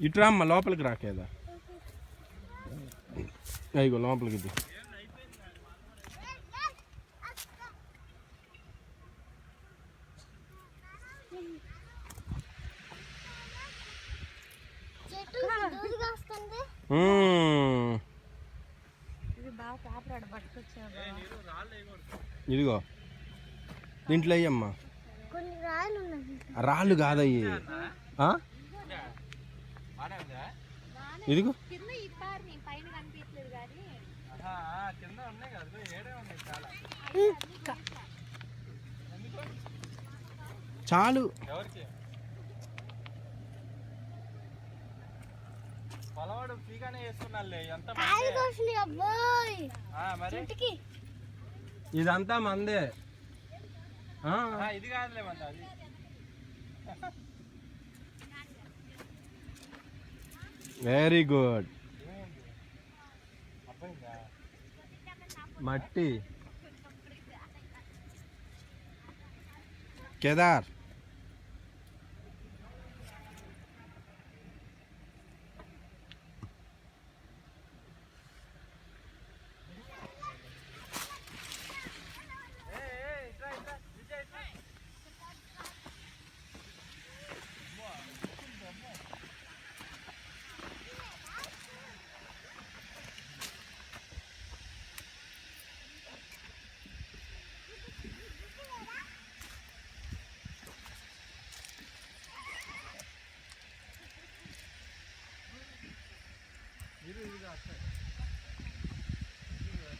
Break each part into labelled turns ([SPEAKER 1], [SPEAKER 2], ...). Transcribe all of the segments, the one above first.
[SPEAKER 1] ఇటు రామ్మ లోపలికి రాకేదా అయ్యో లోపలికి ఇది ఇదిగో దీంట్లో అయ్యమ్మా రాళ్ళు కాదయ్యి ఇదిగో చాలు
[SPEAKER 2] పొలవాడు ఫ్రీగానే వేస్తున్నాలే ఎంత
[SPEAKER 1] ఇదంతా మందే
[SPEAKER 2] ఇది కాదులే మంది అది
[SPEAKER 1] వెరీ గుడ్ మట్టి కేదార్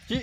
[SPEAKER 1] చి